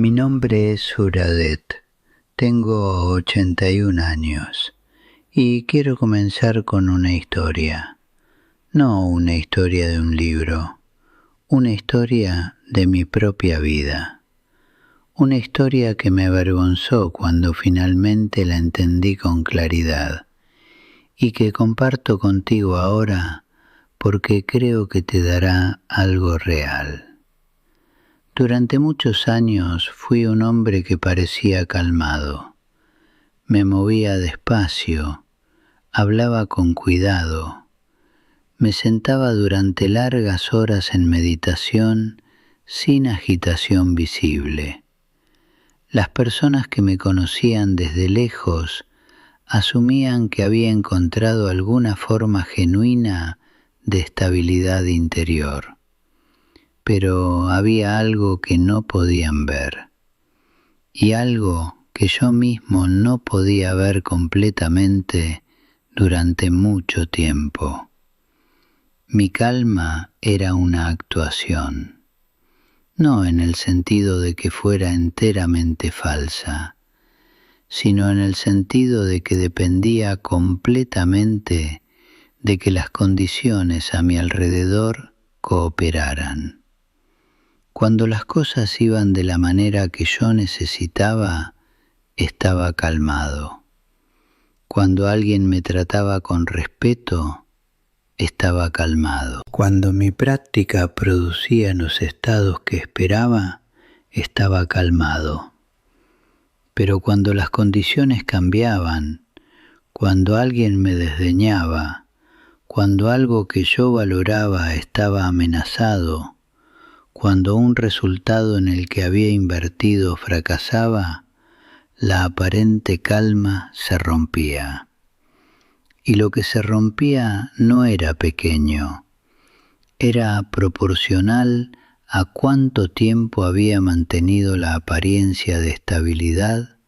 Mi nombre es Suradet, tengo 81 años y quiero comenzar con una historia. No una historia de un libro, una historia de mi propia vida. Una historia que me avergonzó cuando finalmente la entendí con claridad y que comparto contigo ahora porque creo que te dará algo real. Durante muchos años fui un hombre que parecía calmado. Me movía despacio, hablaba con cuidado, me sentaba durante largas horas en meditación sin agitación visible. Las personas que me conocían desde lejos asumían que había encontrado alguna forma genuina de estabilidad interior. Pero había algo que no podían ver, y algo que yo mismo no podía ver completamente durante mucho tiempo. Mi calma era una actuación, no en el sentido de que fuera enteramente falsa, sino en el sentido de que dependía completamente de que las condiciones a mi alrededor cooperaran. Cuando las cosas iban de la manera que yo necesitaba, estaba calmado. Cuando alguien me trataba con respeto, estaba calmado. Cuando mi práctica producía los estados que esperaba, estaba calmado. Pero cuando las condiciones cambiaban, cuando alguien me desdeñaba, cuando algo que yo valoraba estaba amenazado, cuando un resultado en el que había invertido fracasaba, la aparente calma se rompía. Y lo que se rompía no era pequeño, era proporcional a cuánto tiempo había mantenido la apariencia de estabilidad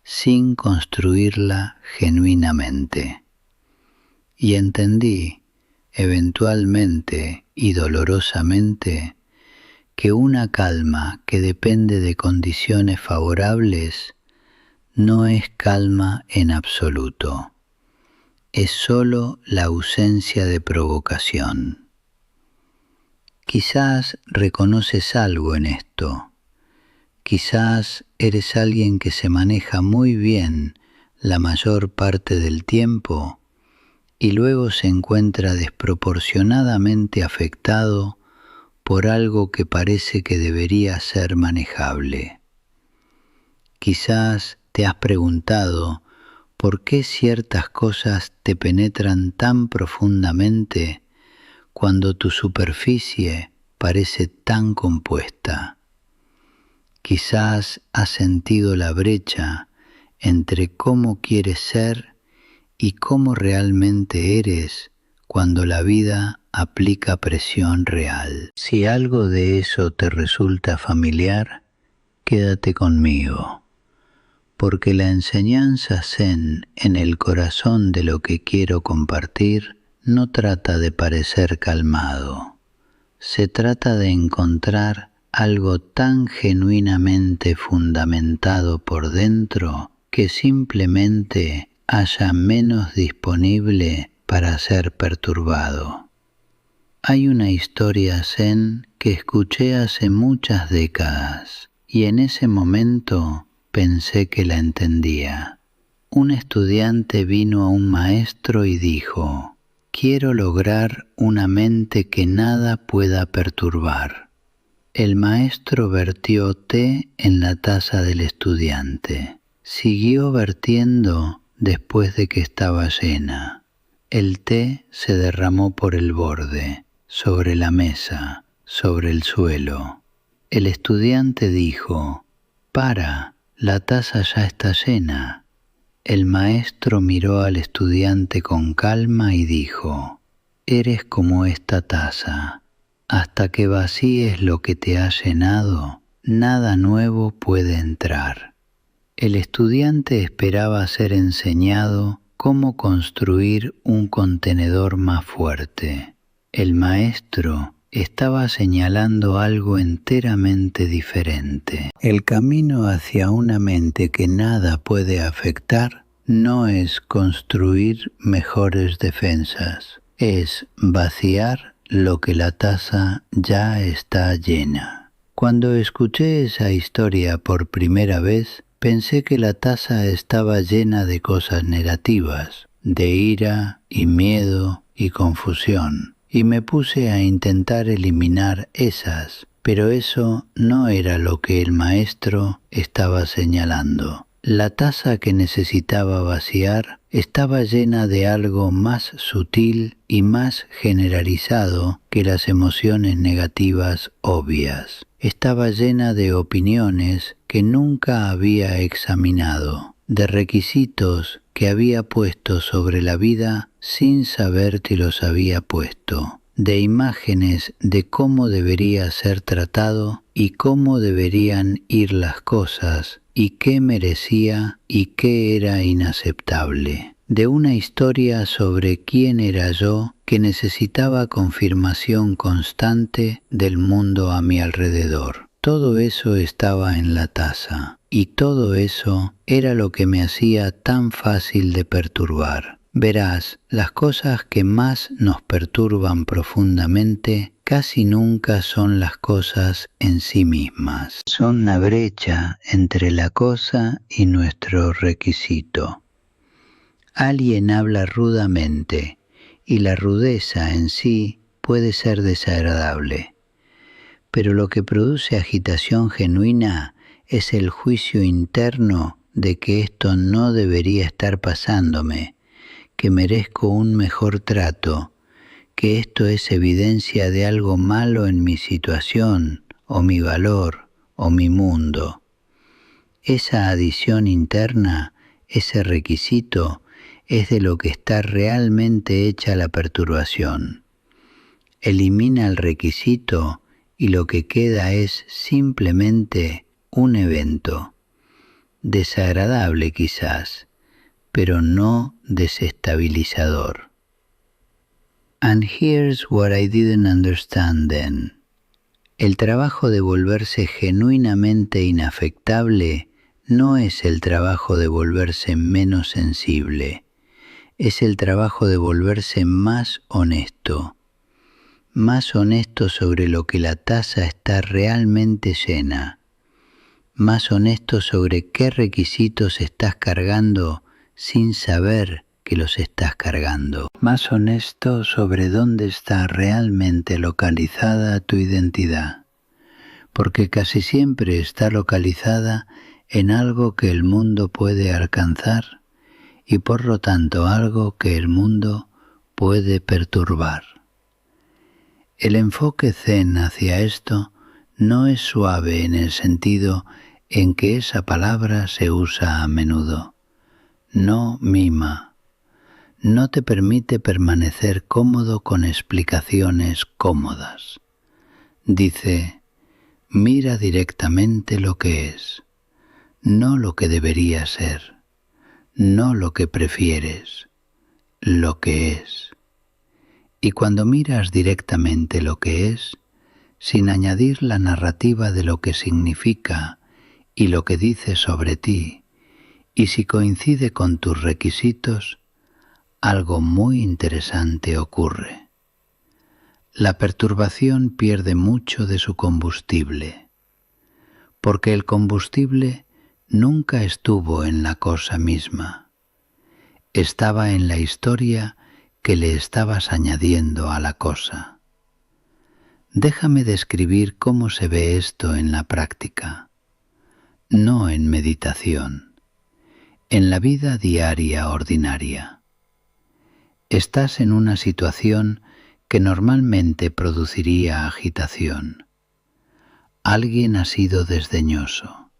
sin construirla genuinamente. Y entendí, eventualmente y dolorosamente, que una calma que depende de condiciones favorables no es calma en absoluto. Es solo la ausencia de provocación. Quizás reconoces algo en esto. Quizás eres alguien que se maneja muy bien la mayor parte del tiempo y luego se encuentra desproporcionadamente afectado por algo que parece que debería ser manejable. Quizás te has preguntado por qué ciertas cosas te penetran tan profundamente cuando tu superficie parece tan compuesta. Quizás has sentido la brecha entre cómo quieres ser y cómo realmente eres cuando la vida aplica presión real. Si algo de eso te resulta familiar, quédate conmigo, porque la enseñanza Zen en el corazón de lo que quiero compartir no trata de parecer calmado. Se trata de encontrar algo tan genuinamente fundamentado por dentro que simplemente haya menos disponible para ser perturbado. Hay una historia zen que escuché hace muchas décadas y en ese momento pensé que la entendía. Un estudiante vino a un maestro y dijo: «Quiero lograr una mente que nada pueda perturbar». El maestro vertió té en la taza del estudiante. Siguió vertiendo después de que estaba llena. El té se derramó por el borde, sobre la mesa, sobre el suelo. El estudiante dijo: «Para, la taza ya está llena». El maestro miró al estudiante con calma y dijo: «Eres como esta taza. Hasta que vacíes lo que te ha llenado, nada nuevo puede entrar». El estudiante esperaba ser enseñado cómo construir un contenedor más fuerte. El maestro estaba señalando algo enteramente diferente. El camino hacia una mente que nada puede afectar no es construir mejores defensas, es vaciar lo que la taza ya está llena. Cuando escuché esa historia por primera vez, pensé que la taza estaba llena de cosas negativas, de ira y miedo y confusión, y me puse a intentar eliminar esas, pero eso no era lo que el maestro estaba señalando. La taza que necesitaba vaciar estaba llena de algo más sutil y más generalizado que las emociones negativas obvias. Estaba llena de opiniones que nunca había examinado, de requisitos que había puesto sobre la vida sin saber que los había puesto, de imágenes de cómo debería ser tratado y cómo deberían ir las cosas, y qué merecía y qué era inaceptable, de una historia sobre quién era yo que necesitaba confirmación constante del mundo a mi alrededor. Todo eso estaba en la taza, y todo eso era lo que me hacía tan fácil de perturbar. Verás, las cosas que más nos perturban profundamente casi nunca son las cosas en sí mismas. Son una brecha entre la cosa y nuestro requisito. Alguien habla rudamente, y la rudeza en sí puede ser desagradable. Pero lo que produce agitación genuina es el juicio interno de que esto no debería estar pasándome, que merezco un mejor trato, que esto es evidencia de algo malo en mi situación, o mi valor, o mi mundo. Esa adición interna, ese requisito, es de lo que está realmente hecha la perturbación. Elimina el requisito y lo que queda es simplemente un evento, desagradable quizás, pero no desestabilizador. And here's what I didn't understand then. El trabajo de volverse genuinamente inafectable no es el trabajo de volverse menos sensible, es el trabajo de volverse más honesto sobre lo que la taza está realmente llena, más honesto sobre qué requisitos estás cargando sin saber que los estás cargando, más honesto sobre dónde está realmente localizada tu identidad, porque casi siempre está localizada en algo que el mundo puede alcanzar y por lo tanto algo que el mundo puede perturbar. El enfoque zen hacia esto no es suave en el sentido en que esa palabra se usa a menudo. No mima. No te permite permanecer cómodo con explicaciones cómodas. Dice, mira directamente lo que es, no lo que debería ser, no lo que prefieres, lo que es. Y cuando miras directamente lo que es, sin añadir la narrativa de lo que significa y lo que dice sobre ti, y si coincide con tus requisitos, algo muy interesante ocurre. La perturbación pierde mucho de su combustible, porque el combustible nunca estuvo en la cosa misma, estaba en la historia que le estabas añadiendo a la cosa. Déjame describir cómo se ve esto en la práctica, no en meditación, en la vida diaria ordinaria. Estás en una situación que normalmente produciría agitación. Alguien ha sido desdeñoso.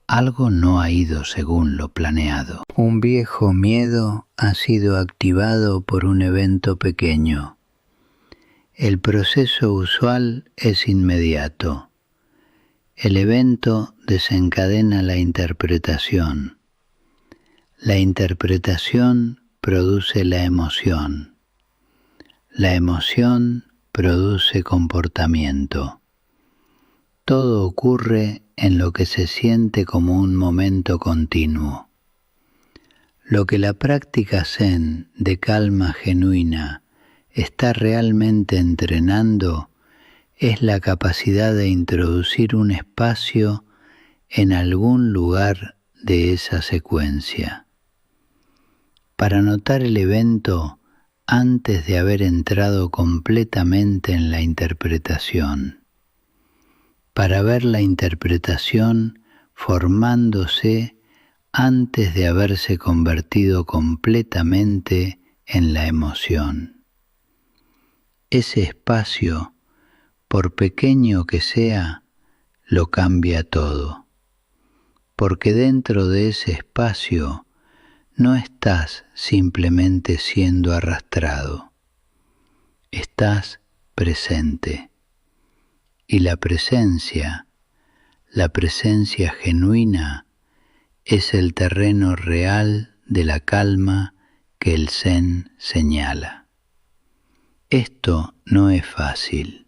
Algo no ha ido según lo planeado. Un viejo miedo ha sido activado por un evento pequeño. El proceso usual es inmediato. El evento desencadena la interpretación. La interpretación produce la emoción. La emoción produce comportamiento. Todo ocurre en lo que se siente como un momento continuo. Lo que la práctica Zen de calma genuina está realmente entrenando es la capacidad de introducir un espacio en algún lugar de esa secuencia, para notar el evento antes de haber entrado completamente en la interpretación, para ver la interpretación formándose antes de haberse convertido completamente en la emoción. Ese espacio, por pequeño que sea, lo cambia todo, porque dentro de ese espacio no estás simplemente siendo arrastrado, estás presente. Y la presencia genuina, es el terreno real de la calma que el Zen señala. Esto no es fácil.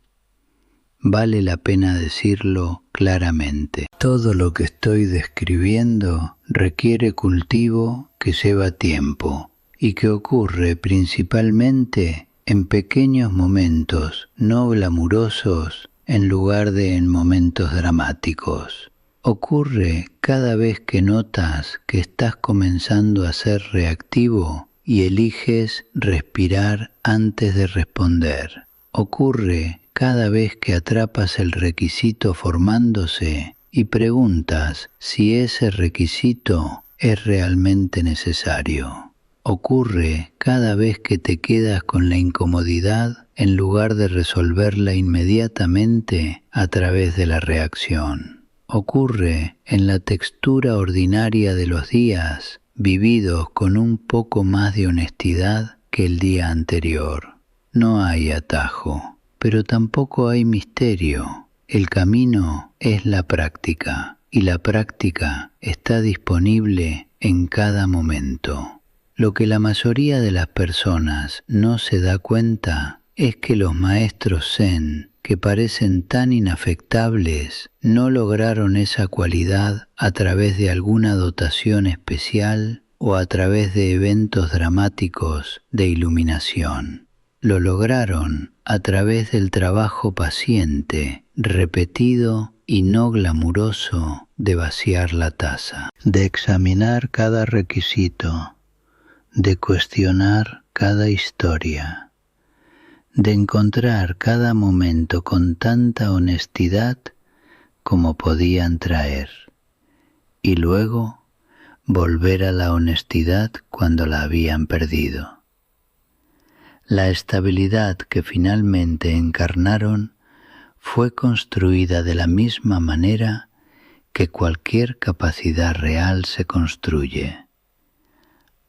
Vale la pena decirlo claramente. Todo lo que estoy describiendo requiere cultivo que lleva tiempo y que ocurre principalmente en pequeños momentos no glamurosos en lugar de en momentos dramáticos. Ocurre cada vez que notas que estás comenzando a ser reactivo y eliges respirar antes de responder. Ocurre cada vez que atrapas el requisito formándose y preguntas si ese requisito es realmente necesario. Ocurre cada vez que te quedas con la incomodidad en lugar de resolverla inmediatamente a través de la reacción. Ocurre en la textura ordinaria de los días vividos con un poco más de honestidad que el día anterior. No hay atajo, pero tampoco hay misterio. El camino es la práctica, y la práctica está disponible en cada momento. Lo que la mayoría de las personas no se da cuenta es que los maestros Zen, que parecen tan inafectables, no lograron esa cualidad a través de alguna dotación especial o a través de eventos dramáticos de iluminación. Lo lograron a través del trabajo paciente, repetido y no glamuroso de vaciar la taza, de examinar cada requisito, de cuestionar cada historia, de encontrar cada momento con tanta honestidad como podían traer, y luego volver a la honestidad cuando la habían perdido. La estabilidad que finalmente encarnaron fue construida de la misma manera que cualquier capacidad real se construye,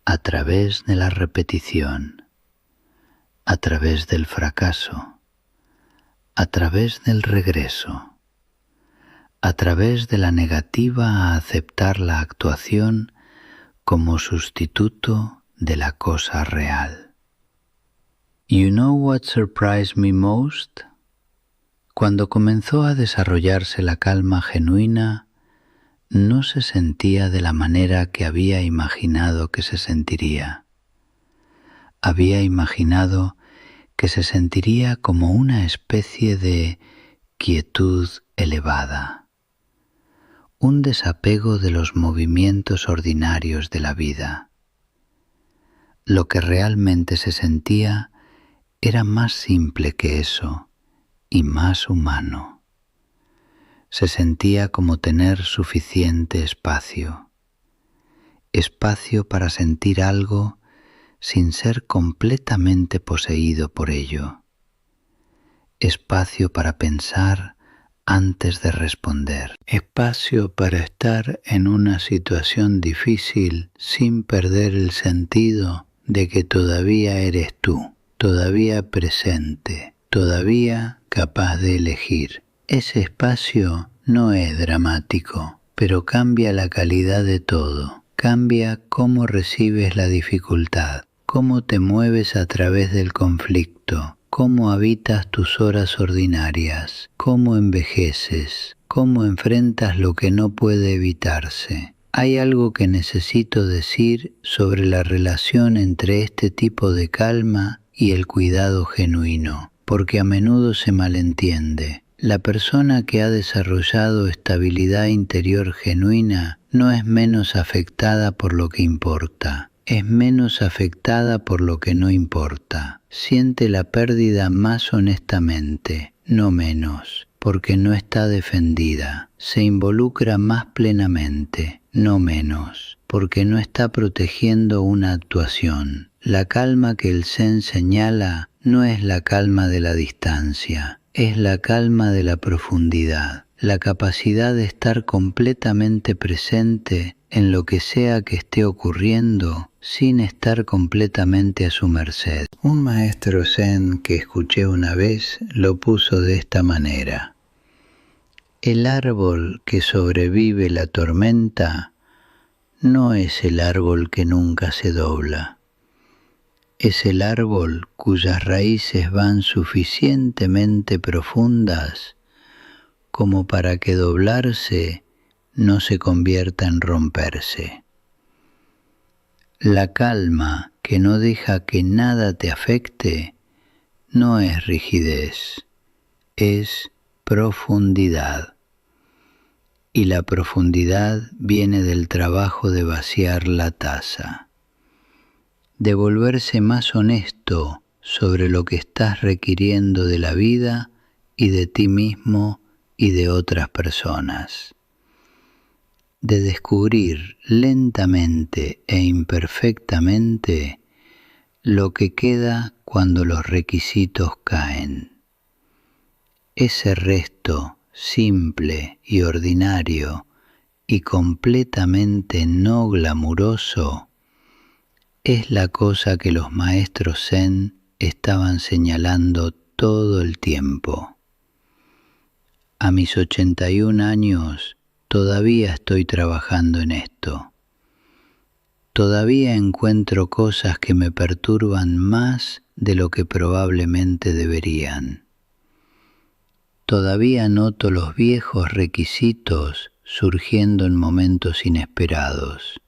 a través de la repetición, a través del fracaso, a través del regreso, a través de la negativa a aceptar la actuación como sustituto de la cosa real. You know what surprised me most? Cuando comenzó a desarrollarse la calma genuina, no se sentía de la manera que había imaginado que se sentiría. Había imaginado que se sentiría como una especie de quietud elevada, un desapego de los movimientos ordinarios de la vida. Lo que realmente se sentía era más simple que eso y más humano. Se sentía como tener suficiente espacio para sentir algo sin ser completamente poseído por ello, espacio para pensar antes de responder, espacio para estar en una situación difícil sin perder el sentido de que todavía eres tú, todavía presente, todavía capaz de elegir. Ese espacio no es dramático, pero cambia la calidad de todo, cambia cómo recibes la dificultad, cómo te mueves a través del conflicto, cómo habitas tus horas ordinarias, cómo envejeces, cómo enfrentas lo que no puede evitarse. Hay algo que necesito decir sobre la relación entre este tipo de calma y el cuidado genuino, porque a menudo se malentiende. La persona que ha desarrollado estabilidad interior genuina no es menos afectada por lo que importa, es menos afectada por lo que no importa. Siente la pérdida más honestamente, no menos, porque no está defendida. Se involucra más plenamente, no menos, porque no está protegiendo una actuación. La calma que el Zen señala no es la calma de la distancia, es la calma de la profundidad, la capacidad de estar completamente presente en lo que sea que esté ocurriendo sin estar completamente a su merced. Un maestro Zen que escuché una vez lo puso de esta manera: el árbol que sobrevive la tormenta no es el árbol que nunca se dobla. Es el árbol cuyas raíces van suficientemente profundas como para que doblarse no se convierta en romperse. La calma que no deja que nada te afecte no es rigidez, es profundidad. Y la profundidad viene del trabajo de vaciar la taza, de volverse más honesto sobre lo que estás requiriendo de la vida y de ti mismo y de otras personas, de descubrir lentamente e imperfectamente lo que queda cuando los requisitos caen. Ese resto simple y ordinario y completamente no glamuroso es la cosa que los maestros Zen estaban señalando todo el tiempo. A mis 81 años todavía estoy trabajando en esto. Todavía encuentro cosas que me perturban más de lo que probablemente deberían. Todavía noto los viejos requisitos surgiendo en momentos inesperados.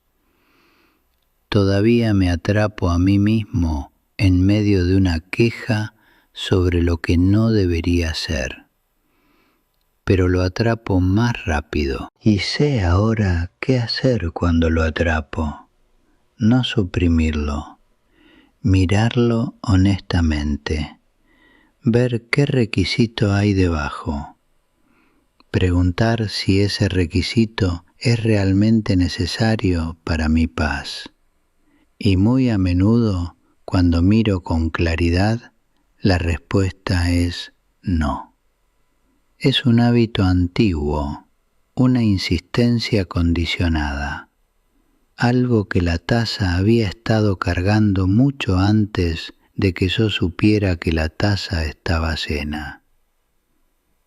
Todavía me atrapo a mí mismo en medio de una queja sobre lo que no debería ser. Pero lo atrapo más rápido y sé ahora qué hacer cuando lo atrapo. No suprimirlo, mirarlo honestamente, ver qué requisito hay debajo, preguntar si ese requisito es realmente necesario para mi paz. Y muy a menudo, cuando miro con claridad, la respuesta es no. Es un hábito antiguo, una insistencia condicionada, algo que la taza había estado cargando mucho antes de que yo supiera que la taza estaba llena.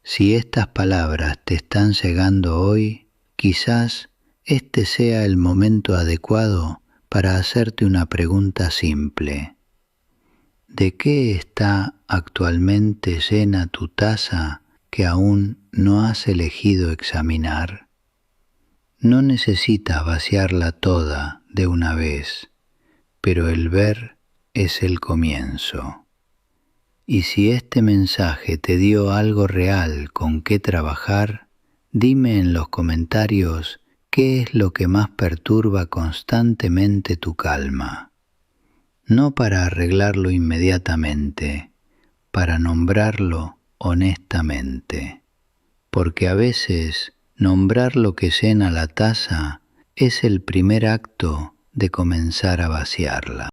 Si estas palabras te están cegando hoy, quizás este sea el momento adecuado para hacerte una pregunta simple. ¿De qué está actualmente llena tu taza que aún no has elegido examinar? No necesitas vaciarla toda de una vez, pero el ver es el comienzo. Y si este mensaje te dio algo real con qué trabajar, dime en los comentarios qué es lo que más perturba constantemente tu calma. No para arreglarlo inmediatamente, para nombrarlo honestamente. Porque a veces nombrar lo que llena la taza es el primer acto de comenzar a vaciarla.